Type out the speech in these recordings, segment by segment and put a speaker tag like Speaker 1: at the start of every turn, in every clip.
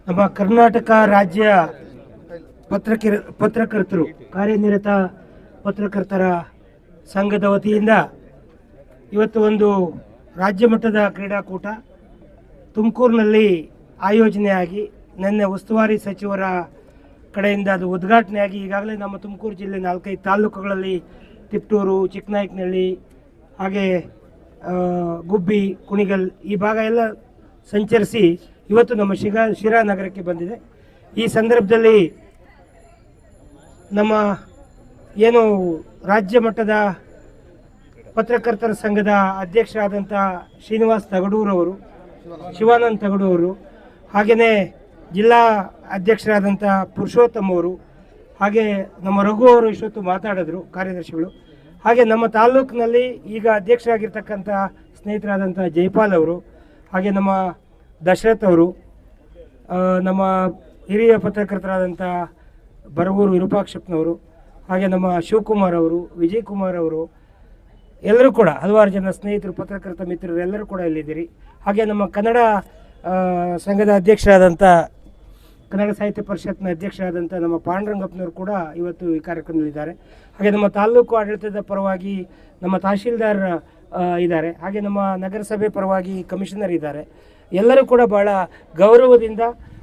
Speaker 1: ನಮ್ಮ ಕರ್ನಾಟಕ ರಾಜ್ಯ ಪತ್ರಕರ್ತರು ಕಾರ್ಯನಿರತ ಪತ್ರಕರ್ತರ ಸಂಘದ ವತಿಯಿಂದ ಇವತ್ತು ಒಂದು ರಾಜ್ಯ ಮಟ್ಟದ ಕ್ರೀಡಾಕೂಟ ತುಮಕೂರಿನಲ್ಲಿ ಆಯೋಜನೆಯಾಗಿ ನಿನ್ನೆ ಉಸ್ತುವಾರಿ ಸಚಿವರ ಕಡೆಯಿಂದ ಅದು ಉದ್ಘಾಟನೆಯಾಗಿ ಈಗಾಗಲೇ ನಮ್ಮ ತುಮಕೂರು ಜಿಲ್ಲೆ 4-5 ತಾಲೂಕುಗಳಲ್ಲಿ ತಿಪ್ಟೂರು, ಚಿಕ್ಕನಾಯಕನಹಳ್ಳಿ, ಹಾಗೆ ಗುಬ್ಬಿ, ಕುಣಿಗಲ್ ಈ ಭಾಗ ಎಲ್ಲ ಸಂಚರಿಸಿ ಇವತ್ತು ನಮ್ಮ ಶಿರಾ ನಗರಕ್ಕೆ ಬಂದಿದೆ. ಈ ಸಂದರ್ಭದಲ್ಲಿ ನಮ್ಮ ಏನು ರಾಜ್ಯ ಮಟ್ಟದ ಪತ್ರಕರ್ತರ ಸಂಘದ ಅಧ್ಯಕ್ಷರಾದಂಥ ಶಿವಾನಂದ ತಗಡೂರವರು, ಹಾಗೆಯೇ ಜಿಲ್ಲಾ ಅಧ್ಯಕ್ಷರಾದಂಥ ಪುರುಷೋತ್ತಮ್ ಅವರು, ಹಾಗೆ ನಮ್ಮ ರಘು ಅವರು ಇಷ್ಟೊತ್ತು ಮಾತಾಡಿದ್ರು, ಕಾರ್ಯದರ್ಶಿಗಳು. ಹಾಗೆ ನಮ್ಮ ತಾಲೂಕಿನಲ್ಲಿ ಈಗ ಅಧ್ಯಕ್ಷರಾಗಿರ್ತಕ್ಕಂಥ ಸ್ನೇಹಿತರಾದಂಥ ಜೈಪಾಲ್ ಅವರು, ಹಾಗೆ ನಮ್ಮ ದಶರಥ್ ಅವರು, ನಮ್ಮ ಹಿರಿಯ ಪತ್ರಕರ್ತರಾದಂಥ ಬರಗೂರು ವಿರೂಪಾಕ್ಷಪ್ಪನವರು, ಹಾಗೆ ನಮ್ಮ ಶಿವಕುಮಾರ್ ಅವರು, ವಿಜಯ್ ಕುಮಾರ್ ಅವರು, ಎಲ್ಲರೂ ಕೂಡ ಹಲವಾರು ಜನ ಸ್ನೇಹಿತರು, ಪತ್ರಕರ್ತ ಮಿತ್ರರು ಎಲ್ಲರೂ ಕೂಡ ಇಲ್ಲಿದ್ದೀರಿ. ಹಾಗೆ ನಮ್ಮ ಕನ್ನಡ ಸಂಘದ ಅಧ್ಯಕ್ಷರಾದಂಥ ಕನ್ನಡ ಸಾಹಿತ್ಯ ಪರಿಷತ್ನ ಅಧ್ಯಕ್ಷರಾದಂಥ ನಮ್ಮ ಪಾಂಡುರಂಗಪ್ಪನವರು ಕೂಡ ಇವತ್ತು ಈ ಕಾರ್ಯಕ್ರಮದಲ್ಲಿದ್ದಾರೆ. ಹಾಗೆ ನಮ್ಮ ತಾಲೂಕು ಆಡಳಿತದ ಪರವಾಗಿ ನಮ್ಮ ತಹಶೀಲ್ದಾರ್ ಇದ್ದಾರೆ, ಹಾಗೆ ನಮ್ಮ ನಗರಸಭೆ ಪರವಾಗಿ ಕಮಿಷನರ್ ಇದ್ದಾರೆ. ಎಲ್ಲರೂ ಕೂಡ ಭಾಳ ಗೌರವದಿಂದ,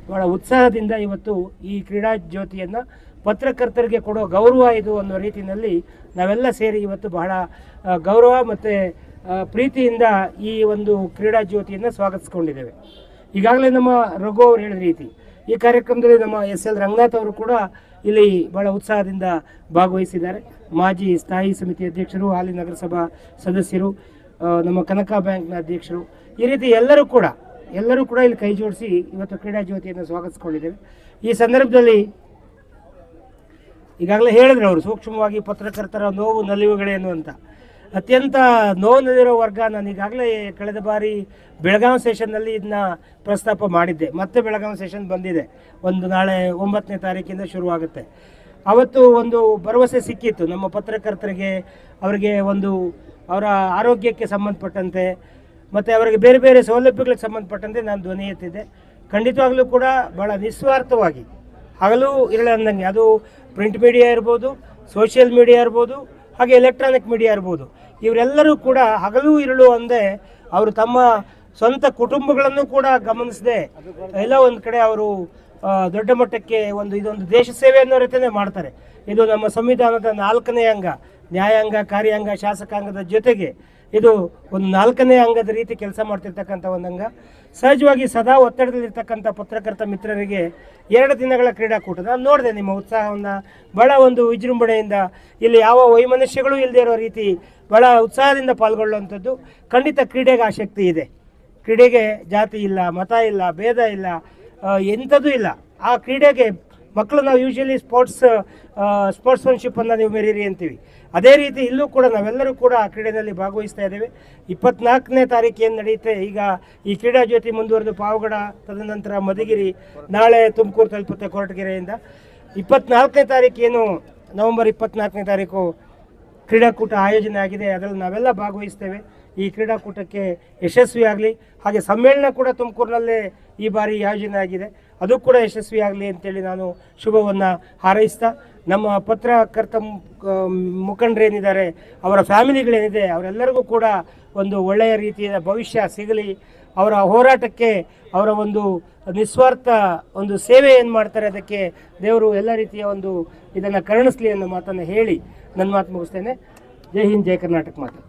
Speaker 1: ಭಾಳ ಉತ್ಸಾಹದಿಂದ ಇವತ್ತು ಈ ಕ್ರೀಡಾ ಜ್ಯೋತಿಯನ್ನು ಪತ್ರಕರ್ತರಿಗೆ ಕೊಡೋ ಗೌರವ ಇದು ಅನ್ನೋ ರೀತಿಯಲ್ಲಿ ನಾವೆಲ್ಲ ಸೇರಿ ಇವತ್ತು ಬಹಳ ಗೌರವ ಮತ್ತು ಪ್ರೀತಿಯಿಂದ ಈ ಒಂದು ಕ್ರೀಡಾ ಜ್ಯೋತಿಯನ್ನು ಸ್ವಾಗತಿಸ್ಕೊಂಡಿದ್ದೇವೆ. ಈಗಾಗಲೇ ನಮ್ಮ ರಘು ಅವರು ಹೇಳಿದ ರೀತಿ ಈ ಕಾರ್ಯಕ್ರಮದಲ್ಲಿ ನಮ್ಮ SL ರಂಗನಾಥ್ ಅವರು ಕೂಡ ಇಲ್ಲಿ ಭಾಳ ಉತ್ಸಾಹದಿಂದ ಭಾಗವಹಿಸಿದ್ದಾರೆ. ಮಾಜಿ ಸ್ಥಾಯಿ ಸಮಿತಿ ಅಧ್ಯಕ್ಷರು, ಹಾಲಿ ನಗರಸಭಾ ಸದಸ್ಯರು, ನಮ್ಮ ಕನಕ ಬ್ಯಾಂಕ್ನ ಅಧ್ಯಕ್ಷರು, ಈ ರೀತಿ ಎಲ್ಲರೂ ಕೂಡ ಇಲ್ಲಿ ಕೈ ಜೋಡಿಸಿ ಇವತ್ತು ಕ್ರೀಡಾ ಜ್ಯೋತಿಯನ್ನು ಸ್ವಾಗತಿಸ್ಕೊಂಡಿದ್ದೇವೆ. ಈ ಸಂದರ್ಭದಲ್ಲಿ ಈಗಾಗಲೇ ಹೇಳಿದ್ರು ಅವರು ಸೂಕ್ಷ್ಮವಾಗಿ ಪತ್ರಕರ್ತರ ನೋವು ನಲಿವುಗಳೇನು ಅಂತ. ಅತ್ಯಂತ ನೋವು ನಲಿರೋ ವರ್ಗ, ನಾನು ಈಗಾಗಲೇ ಕಳೆದ ಬಾರಿ ಬೆಳಗಾವಿ ಸೆಷನ್ನಲ್ಲಿ ಇದನ್ನ ಪ್ರಸ್ತಾಪ ಮಾಡಿದ್ದೆ. ಮತ್ತೆ ಬೆಳಗಾವಿ ಸೆಷನ್ ಬಂದಿದೆ, ನಾಳೆ 9ನೇ ತಾರೀಕಿಂದ ಶುರುವಾಗುತ್ತೆ. ಅವತ್ತು ಒಂದು ಭರವಸೆ ಸಿಕ್ಕಿತ್ತು ನಮ್ಮ ಪತ್ರಕರ್ತರಿಗೆ, ಅವರಿಗೆ ಅವರ ಆರೋಗ್ಯಕ್ಕೆ ಸಂಬಂಧಪಟ್ಟಂತೆ ಮತ್ತು ಅವರಿಗೆ ಬೇರೆ ಬೇರೆ ಸೌಲಭ್ಯಗಳಿಗೆ ಸಂಬಂಧಪಟ್ಟಂತೆ ನಾನು ಧ್ವನಿ ಎತ್ತಿದ್ದೆ. ಖಂಡಿತವಾಗಲೂ ಕೂಡ ಭಾಳ ನಿಸ್ವಾರ್ಥವಾಗಿ ಹಗಲು ಇರಲಂದಂಗೆ, ಅದು ಪ್ರಿಂಟ್ ಮೀಡಿಯಾ ಇರ್ಬೋದು, ಸೋಷಿಯಲ್ ಮೀಡಿಯಾ ಇರ್ಬೋದು, ಹಾಗೆ ಎಲೆಕ್ಟ್ರಾನಿಕ್ ಮೀಡಿಯಾ ಇರ್ಬೋದು, ಇವರೆಲ್ಲರೂ ಕೂಡ ಹಗಲು ಇರಲು ಅಂದೇ ಅವರು ತಮ್ಮ ಸ್ವಂತ ಕುಟುಂಬಗಳನ್ನು ಕೂಡ ಗಮನಿಸದೆ ಎಲ್ಲ ಒಂದು ಕಡೆ ಅವರು ದೊಡ್ಡ ಮಟ್ಟಕ್ಕೆ ಇದೊಂದು ದೇಶ ಸೇವೆ ಅನ್ನೋ ರೀತಿಯೇ ಮಾಡ್ತಾರೆ. ಇದು ನಮ್ಮ ಸಂವಿಧಾನದ 4ನೇ ಅಂಗ, ನ್ಯಾಯಾಂಗ, ಕಾರ್ಯಾಂಗ, ಶಾಸಕಾಂಗದ ಜೊತೆಗೆ ಇದು ಒಂದು 4ನೇ ಅಂಗದ ರೀತಿ ಕೆಲಸ ಮಾಡ್ತಿರ್ತಕ್ಕಂಥ ಒಂದು ಅಂಗ. ಸಹಜವಾಗಿ ಸದಾ ಒತ್ತಡದಲ್ಲಿರ್ತಕ್ಕಂಥ ಪತ್ರಕರ್ತ ಮಿತ್ರರಿಗೆ 2 ದಿನಗಳ ಕ್ರೀಡಾಕೂಟ ನಾನು ನೋಡಿದೆ. ನಿಮ್ಮ ಉತ್ಸಾಹವನ್ನು ಭಾಳ ಒಂದು ವಿಜೃಂಭಣೆಯಿಂದ, ಇಲ್ಲಿ ಯಾವ ವೈಮನಸ್ಯಗಳು ಇಲ್ಲದೆ ಇರೋ ರೀತಿ ಭಾಳ ಉತ್ಸಾಹದಿಂದ ಪಾಲ್ಗೊಳ್ಳುವಂಥದ್ದು. ಖಂಡಿತ ಕ್ರೀಡೆಗೆ ಆಸಕ್ತಿ ಇದೆ. ಕ್ರೀಡೆಗೆ ಜಾತಿ ಇಲ್ಲ, ಮತ ಇಲ್ಲ, ಭೇದ ಇಲ್ಲ, ಎಂಥದ್ದು ಇಲ್ಲ. ಆ ಕ್ರೀಡೆಗೆ ಮಕ್ಕಳು, ನಾವು ಯೂಶಲಿ ಸ್ಪೋರ್ಟ್ಸ್ಮನ್ಶಿಪ್ಪನ್ನು ನೀವು ಮೆರೀರಿ ಅಂತೀವಿ. ಅದೇ ರೀತಿ ಇಲ್ಲೂ ಕೂಡ ನಾವೆಲ್ಲರೂ ಕೂಡ ಆ ಕ್ರೀಡೆಯಲ್ಲಿ ಭಾಗವಹಿಸ್ತಾ ಇದ್ದೇವೆ. 24ನೇ ತಾರೀಕು ಏನು ನಡೆಯುತ್ತೆ, ಈಗ ಈ ಕ್ರೀಡಾ ಜ್ಯೋತಿ ಮುಂದುವರೆದು ಪಾವಗಡ, ತದನಂತರ ಮಧುಗಿರಿ, ನಾಳೆ ತುಮಕೂರು ತಲುಪುತ್ತೆ ಕೊರಟಗೆರೆಯಿಂದ. 24ನೇ ತಾರೀಕು ಏನು ನವೆಂಬರ್ 24ನೇ ತಾರೀಕು ಕ್ರೀಡಾಕೂಟ ಆಯೋಜನೆ ಆಗಿದೆ, ಅದರಲ್ಲಿ ನಾವೆಲ್ಲ ಭಾಗವಹಿಸ್ತೇವೆ. ಈ ಕ್ರೀಡಾಕೂಟಕ್ಕೆ ಯಶಸ್ವಿಯಾಗಲಿ. ಹಾಗೆ ಸಮ್ಮೇಳನ ಕೂಡ ತುಮಕೂರಿನಲ್ಲೇ ಈ ಬಾರಿ ಆಯೋಜನೆ ಆಗಿದೆ, ಅದು ಕೂಡ ಯಶಸ್ವಿಯಾಗಲಿ ಅಂತೇಳಿ ನಾನು ಶುಭವನ್ನು ಹಾರೈಸ್ತಾ, ನಮ್ಮ ಪತ್ರಕರ್ತ ಮುಖಂಡರೇನಿದ್ದಾರೆ, ಅವರ ಫ್ಯಾಮಿಲಿಗಳೇನಿದೆ, ಅವರೆಲ್ಲರಿಗೂ ಕೂಡ ಒಂದು ಒಳ್ಳೆಯ ರೀತಿಯ ಭವಿಷ್ಯ ಸಿಗಲಿ. ಅವರ ಹೋರಾಟಕ್ಕೆ, ಅವರ ಒಂದು ನಿಸ್ವಾರ್ಥ ಒಂದು ಸೇವೆ ಏನು ಮಾಡ್ತಾರೆ, ಅದಕ್ಕೆ ದೇವರು ಎಲ್ಲ ರೀತಿಯ ಇದನ್ನು ಕರುಣಿಸಲಿ ಅನ್ನೋ ಮಾತನ್ನು ಹೇಳಿ ನನ್ನ ಮಾತು ಮುಗಿಸ್ತೇನೆ. ಜೈ ಹಿಂದ್, ಜೈ ಕರ್ನಾಟಕ ಮಾತು.